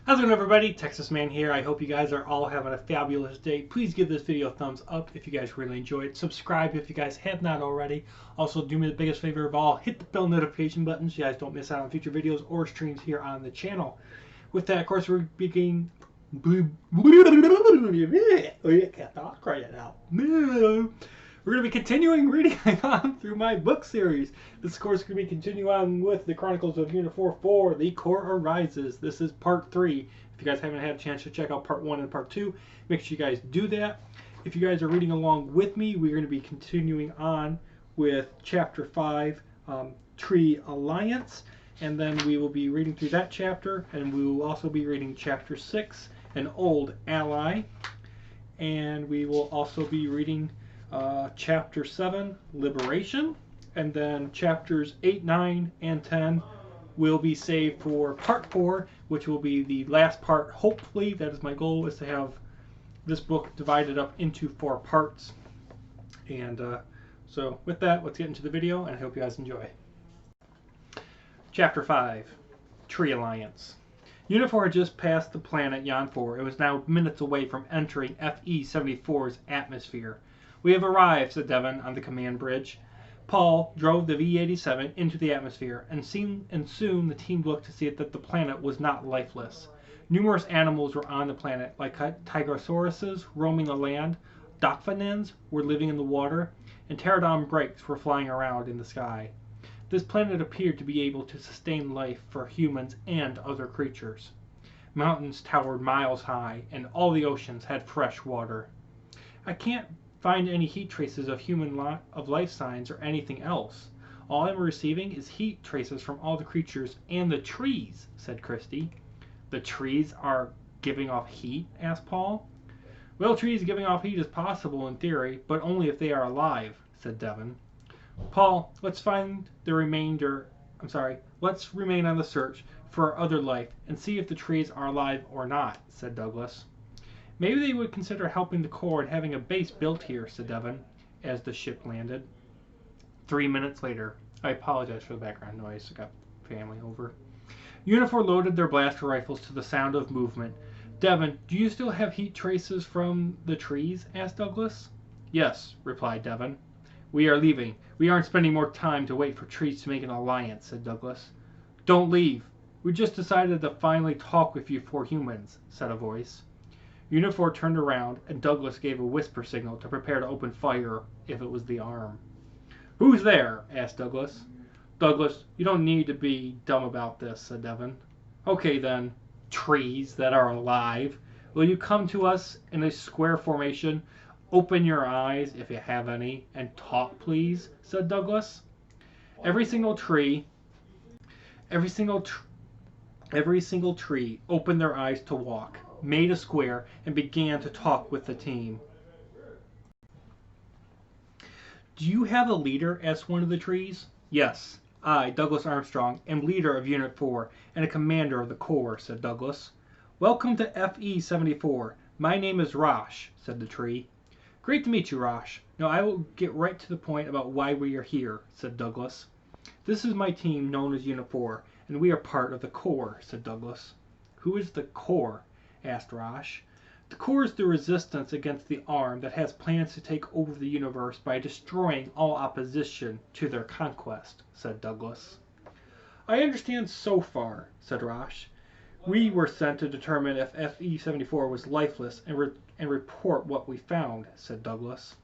How's it going, everybody? Texas Man here. I hope you guys are all having a fabulous day. Please give this video a thumbs up if you guys really enjoyed it. Subscribe if you guys have not already. Also, do me the biggest favor of all, hit the bell notification button so you guys don't miss out on future videos or streams here on the channel. With that, of course, we're beginning... I can't talk right now. We're going to be continuing reading on through my book series. This course is going to be continuing on with the Chronicles of Unit 4, The Core Arises. This is part 3. If you guys haven't had a chance to check out part 1 and part 2, make sure you guys do that. If you guys are reading along with me, we're going to be continuing on with chapter 5, Tree Alliance. And then we will be reading through that chapter, and we will also be reading chapter 6, An Old Ally. And we will also be reading chapter 7, Liberation, and then chapters 8, 9, and 10 will be saved for part 4, which will be the last part. Hopefully, that is my goal, is to have this book divided up into 4 parts. And so with that, let's get into the video, and I hope you guys enjoy. Chapter 5, Tree Alliance. Unit 4 had just passed the planet Yon 4. It was now minutes away from entering FE-74's atmosphere. "We have arrived," said Devon on the command bridge. Paul drove the V-87 into the atmosphere, and soon the team looked to see that the planet was not lifeless. Numerous animals were on the planet, like tigrosauruses roaming the land, dolphins were living in the water, and pterodon brakes were flying around in the sky. This planet appeared to be able to sustain life for humans and other creatures. Mountains towered miles high, and all the oceans had fresh water. "I can't find any heat traces of life signs or anything else. All I'm receiving is heat traces from all the creatures and the trees," said Christy. "The trees are giving off heat?" asked Paul. "Well, trees giving off heat is possible in theory, but only if they are alive," said Devon. "Paul, let's remain on the search for other life and see if the trees are alive or not," said Douglas. "Maybe they would consider helping the Corps and having a base built here," said Devon, as the ship landed. 3 minutes later. I apologize for the background noise. I got family over. Unit 4 loaded their blaster rifles to the sound of movement. "Devon, do you still have heat traces from the trees?" asked Douglas. "Yes," replied Devon. "We are leaving. We aren't spending more time to wait for trees to make an alliance," said Douglas. "Don't leave. We just decided to finally talk with you 4 humans," said a voice. Unit 4 turned around, and Douglas gave a whisper signal to prepare to open fire if it was the arm. "Who's there?" asked Douglas. "Douglas, you don't need to be dumb about this," said Devon. "Okay then, trees that are alive. Will you come to us in a square formation? Open your eyes, if you have any, and talk, please," said Douglas. Every single tree opened their eyes to walk, made a square, and began to talk with the team. "Do you have a leader?" asked one of the trees. "Yes. I, Douglas Armstrong, am leader of Unit 4 and a commander of the Corps," said Douglas. "Welcome to FE-74. My name is Rosh," said the tree. "Great to meet you, Rosh. Now I will get right to the point about why we are here," said Douglas. "This is my team known as Unit 4, and we are part of the Corps," said Douglas. "Who is the Corps?" asked Rosh. "The Corps is the resistance against the arm that has plans to take over the universe by destroying all opposition to their conquest," said Douglas. "I understand so far," said Rosh. "We were sent to determine if FE-74 was lifeless and report what we found," said Douglas.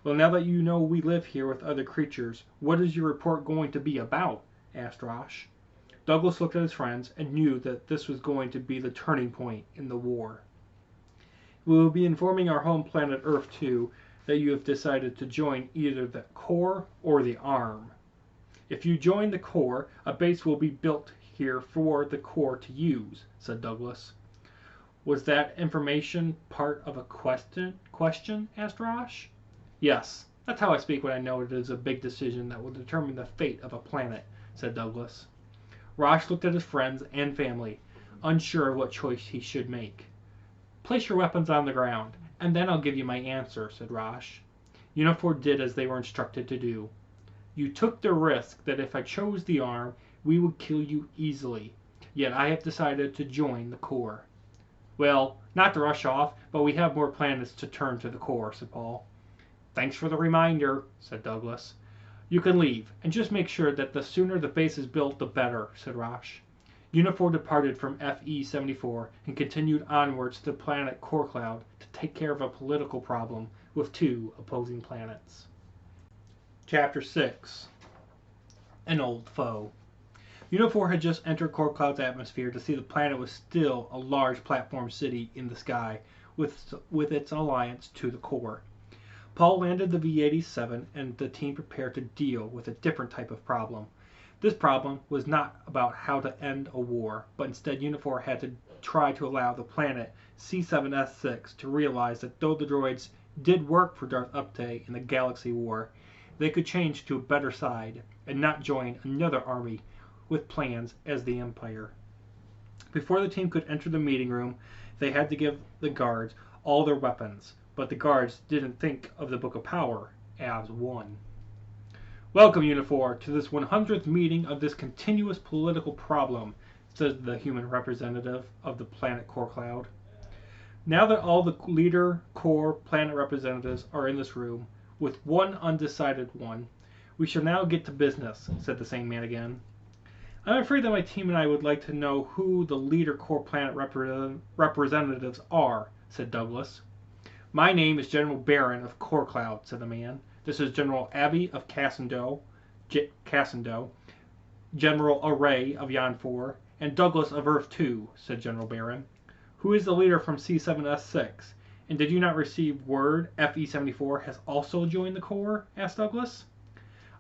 "Well, now that you know we live here with other creatures, what is your report going to be about?" asked Rosh. Douglas looked at his friends and knew that this was going to be the turning point in the war. "We will be informing our home planet Earth too that you have decided to join either the Corps or the Arm. If you join the Corps, a base will be built here for the Corps to use," said Douglas. "Was that information part of a question?" asked Rosh. "Yes, that's how I speak when I know it is a big decision that will determine the fate of a planet," said Douglas. Rosh looked at his friends and family, unsure of what choice he should make. "Place your weapons on the ground, and then I'll give you my answer," said Rosh. Unit 4 did as they were instructed to do. "You took the risk that if I chose the arm, we would kill you easily. Yet I have decided to join the core. Well, not to rush off, but we have more planets to turn to the core, said Paul. Thanks for the reminder, said Douglas. You can leave, and just make sure that the sooner the base is built, the better, said Rosh. Unit 4 departed from FE-74 and continued onwards to the planet Core Cloud to take care of a political problem with 2 opposing planets. Chapter 6. An Old Foe. Unit 4 had just entered Core Cloud's atmosphere to see the planet was still a large platform city in the sky with its alliance to the core. Paul landed the V-87 and the team prepared to deal with a different type of problem. This problem was not about how to end a war, but instead Unit 4 had to try to allow the planet C7S6 to realize that though the droids did work for Darth Upte in the Galaxy War, they could change to a better side and not join another army with plans as the Empire. Before the team could enter the meeting room, they had to give the guards all their weapons, but the guards didn't think of the Book of Power as one. Welcome, Unit 4, to this 100th meeting of this continuous political problem, said the human representative of the planet Core Cloud. Now that all the leader core planet representatives are in this room, with one undecided one, we shall now get to business, said the same man again. I'm afraid that my team and I would like to know who the leader core planet representatives are, said Douglas. My name is General Barron of Core Cloud, said the man. This is General Abbey of Cassando, General Array of Yon 4, and Douglas of Earth 2, said General Barron. Who is the leader from C7S6? And did you not receive word FE-74 has also joined the Corps? Asked Douglas.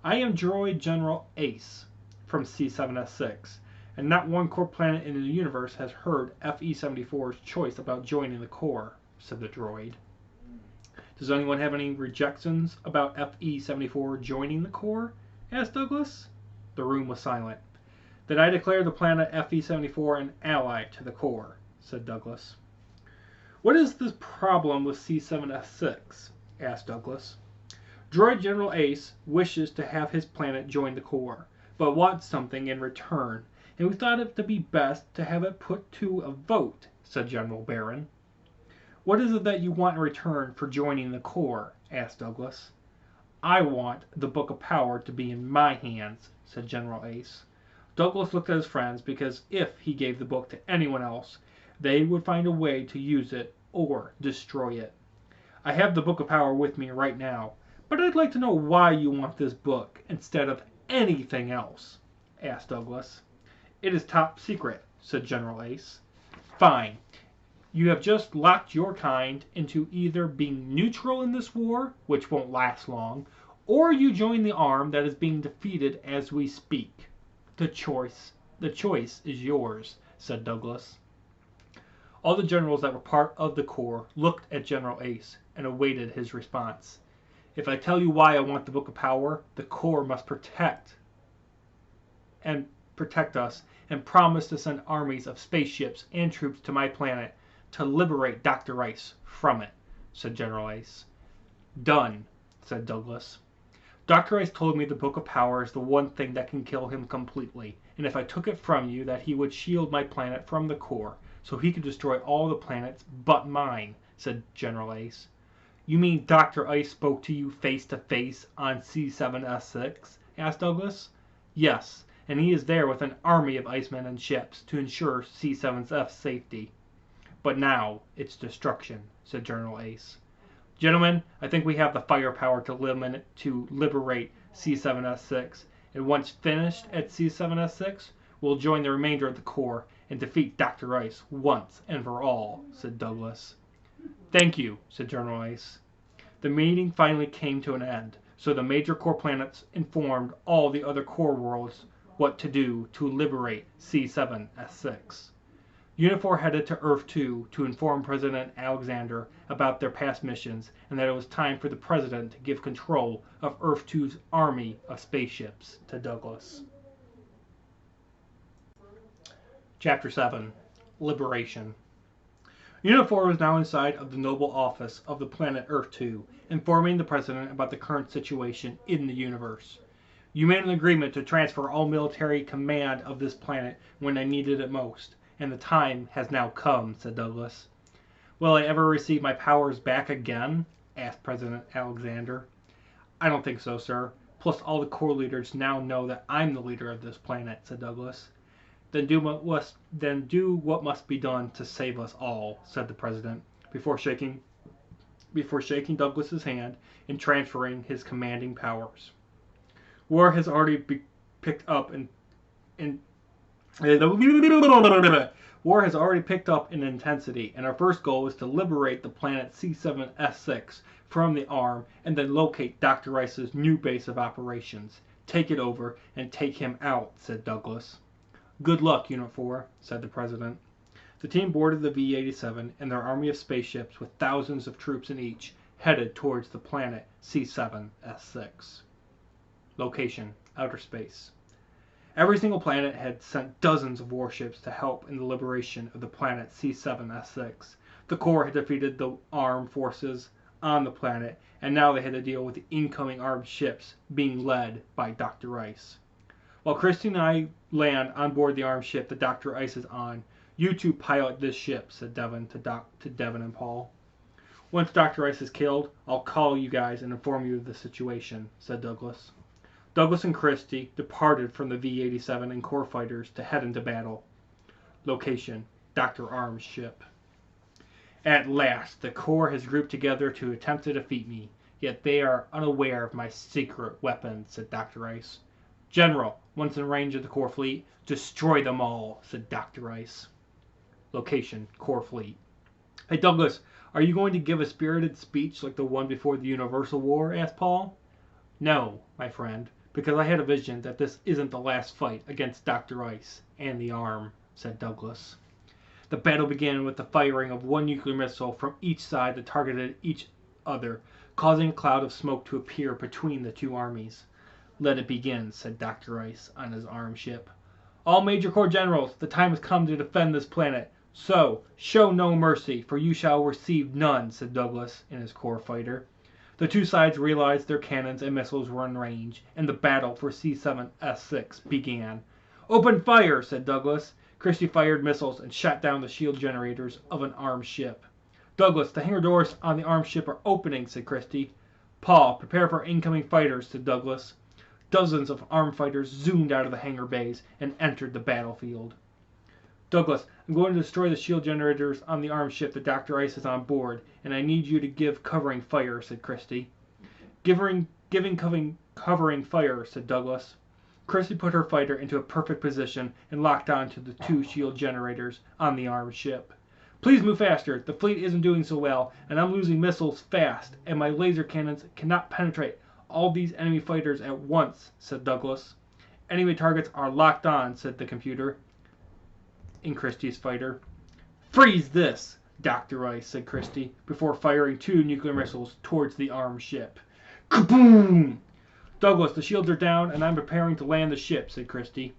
I am Droid General Ace from C7S6, and not one core planet in the universe has heard FE-74's choice about joining the Corps, said the droid. Does anyone have any rejections about FE-74 joining the Corps? Asked Douglas. The room was silent. Then I declare the planet FE-74 an ally to the Corps, said Douglas. What is the problem with C7S6? Asked Douglas. Droid General Ace wishes to have his planet join the Corps, but wants something in return, and we thought it to be best to have it put to a vote, said General Barron. What is it that you want in return for joining the Corps? Asked Douglas. I want the Book of Power to be in my hands, said General Ace. Douglas looked at his friends because if he gave the book to anyone else, they would find a way to use it or destroy it. I have the Book of Power with me right now, but I'd like to know why you want this book instead of anything else, asked Douglas. It is top secret, said General Ace. Fine. You have just locked your kind into either being neutral in this war, which won't last long, or you join the arm that is being defeated as we speak. The choice is yours, said Douglas. All the generals that were part of the Corps looked at General Ace and awaited his response. If I tell you why I want the Book of Power, the Corps must protect us and promise to send armies of spaceships and troops to my planet to liberate Dr. Rice from it, said General Ace. Done, said Douglas. Dr. Rice told me the Book of Power is the one thing that can kill him completely, and if I took it from you that he would shield my planet from the Corps, so he could destroy all the planets but mine, said General Ace. You mean Dr. Ice spoke to you face to face on C7S6? Asked Douglas. Yes, and he is there with an army of Icemen and ships to ensure C7F's safety. But now it's destruction, said General Ace. Gentlemen, I think we have the firepower to liberate C7S6, and once finished at C7S6, we'll join the remainder of the Corps and defeat Dr. Ice once and for all, said Douglas. Thank you, said General Ace. The meeting finally came to an end, so the major core planets informed all the other core worlds what to do to liberate C7S6. Unit 4 headed to Earth 2 to inform President Alexander about their past missions and that it was time for the President to give control of Earth 2's army of spaceships to Douglas. Chapter 7. Liberation. Unit 4 was now inside of the noble office of the planet Earth 2, informing the President about the current situation in the universe. You made an agreement to transfer all military command of this planet when I needed it most, and the time has now come, said Douglas. Will I ever receive my powers back again? Asked President Alexander. I don't think so, sir. Plus, all the Corps leaders now know that I'm the leader of this planet, said Douglas. Then do what must be done to save us all, said the President, before shaking Douglas's hand and transferring his commanding powers. War has already picked up in War has already picked up in intensity, and our first goal is to liberate the planet C7S6 from the arm and then locate Dr. Rice's new base of operations. Take it over and take him out, said Douglas. Good luck, Unit 4, said the President. The team boarded the V-87 and their army of spaceships with thousands of troops in each, headed towards the planet C7S6. Location: outer space. Every single planet had sent dozens of warships to help in the liberation of the planet C7S6. The Corps had defeated the armed forces on the planet, and now they had to deal with the incoming armed ships being led by Dr. Rice. While Christy and I land on board the armed ship that Dr. Rice is on, you two pilot this ship, said Devon to Devon and Paul. Once Dr. Rice is killed, I'll call you guys and inform you of the situation, said Douglas. Douglas and Christie departed from the V-87 and Corps fighters to head into battle. Location: Dr. Arm's ship. At last, the Corps has grouped together to attempt to defeat me, yet they are unaware of my secret weapon, said Dr. Rice. General, once in range of the Corps fleet, destroy them all, said Dr. Rice. Location: Corps fleet. Hey Douglas, are you going to give a spirited speech like the one before the Universal War? Asked Paul. No, my friend, because I had a vision that this isn't the last fight against Dr. Rice and the arm, said Douglas. The battle began with the firing of one nuclear missile from each side that targeted each other, causing a cloud of smoke to appear between the two armies. Let it begin, said Dr. Rice on his armed ship. All Major Corps generals, the time has come to defend this planet. So, show no mercy, for you shall receive none, said Douglas in his Corps fighter. The two sides realized their cannons and missiles were in range, and the battle for C7S6 began. Open fire, said Douglas. Christie fired missiles and shot down the shield generators of an armed ship. Douglas, the hangar doors on the armed ship are opening, said Christie. Paul, prepare for incoming fighters, said Douglas. Dozens of armed fighters zoomed out of the hangar bays and entered the battlefield. Douglas, I'm going to destroy the shield generators on the armed ship that Dr. Rice is on board, and I need you to give covering fire, said Christie. Giving covering fire, said Douglas. Christie put her fighter into a perfect position and locked on to the two shield generators on the armed ship. Please move faster. The fleet isn't doing so well, and I'm losing missiles fast, and my laser cannons cannot penetrate all these enemy fighters at once, said Douglas. Enemy targets are locked on, said the computer in Christie's fighter. Freeze this, Dr. Rice, said Christie, before firing two nuclear missiles towards the armed ship. Kaboom! Douglas, the shields are down, and I'm preparing to land the ship, said Christie.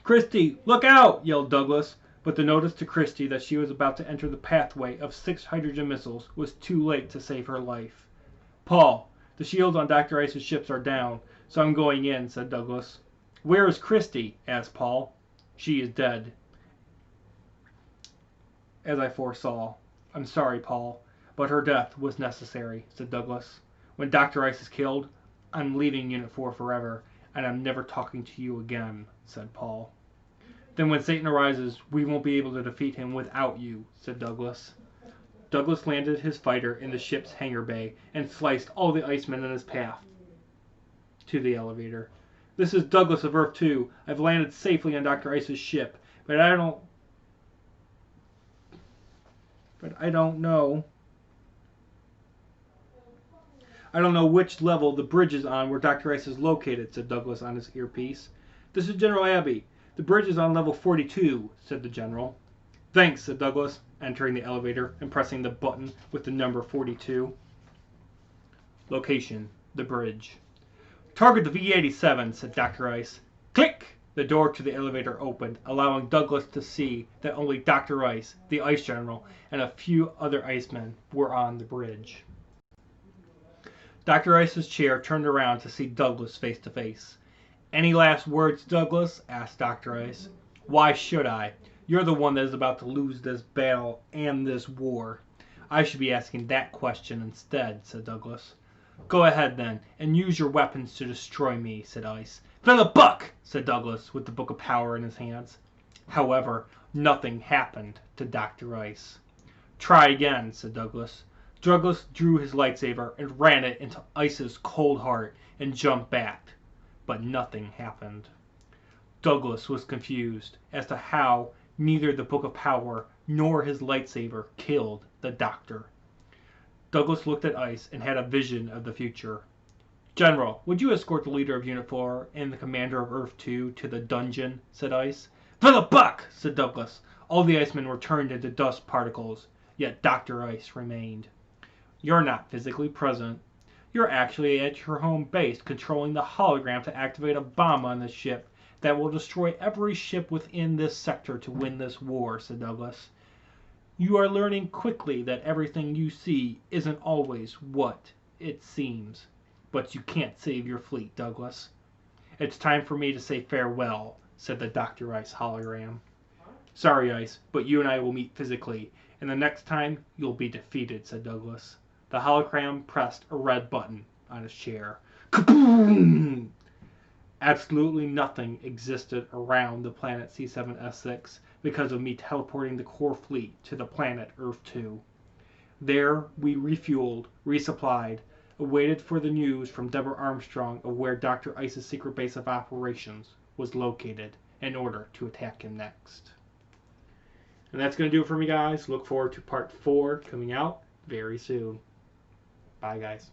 Christie, look out! Yelled Douglas, but the notice to Christie that she was about to enter the pathway of 6 hydrogen missiles was too late to save her life. Paul, the shields on Dr. Rice's ships are down, so I'm going in, said Douglas. Where is Christie? Asked Paul. She is dead. As I foresaw. I'm sorry, Paul, but her death was necessary, said Douglas. When Dr. Rice is killed, I'm leaving Unit 4 forever, and I'm never talking to you again, said Paul. Then when Satan arises, we won't be able to defeat him without you, said Douglas. Douglas landed his fighter in the ship's hangar bay and sliced all the icemen in his path to the elevator. This is Douglas of Earth 2. I've landed safely on Dr. Rice's ship, but I don't know which level the bridge is on where Dr. Rice is located, said Douglas on his earpiece. This is General Abbey. The bridge is on level 42, said the general. Thanks, said Douglas, entering the elevator and pressing the button with the number 42. Location: the bridge. Target the V-87, said Dr. Rice. Click! The door to the elevator opened, allowing Douglas to see that only Dr. Rice, the ice general, and a few other icemen were on the bridge. Dr. Ice's chair turned around to see Douglas face to face. Any last words, Douglas? Asked Dr. Ice. Why should I? You're the one that is about to lose this battle and this war. I should be asking that question instead, said Douglas. Go ahead then, and use your weapons to destroy me, said Ice. For the book, said Douglas, with the Book of Power in his hands. However, nothing happened to Dr. Ice. Try again, said Douglas. Douglas drew his lightsaber and ran it into Ice's cold heart and jumped back. But nothing happened. Douglas was confused as to how neither the Book of Power nor his lightsaber killed the Doctor. Douglas looked at Ice and had a vision of the future. General, would you escort the leader of Unit 4 and the commander of Earth 2 to the dungeon? Said Ice. For the buck, said Douglas. All the Icemen were turned into dust particles, yet Dr. Ice remained. You're not physically present. You're actually at your home base controlling the hologram to activate a bomb on the ship that will destroy every ship within this sector to win this war, said Douglas. You are learning quickly that everything you see isn't always what it seems. But you can't save your fleet, Douglas. It's time for me to say farewell, said the Dr. Ice hologram. Sorry, Ice, but you and I will meet physically, and the next time you'll be defeated, said Douglas. The hologram pressed a red button on his chair. Kaboom! Absolutely nothing existed around the planet C7S6 because of me teleporting the core fleet to the planet Earth 2. There we refueled, resupplied, awaited for the news from Deborah Armstrong of where Dr. Ice's secret base of operations was located in order to attack him next. And that's going to do it for me, guys. Look forward to part 4 coming out very soon. Bye, guys.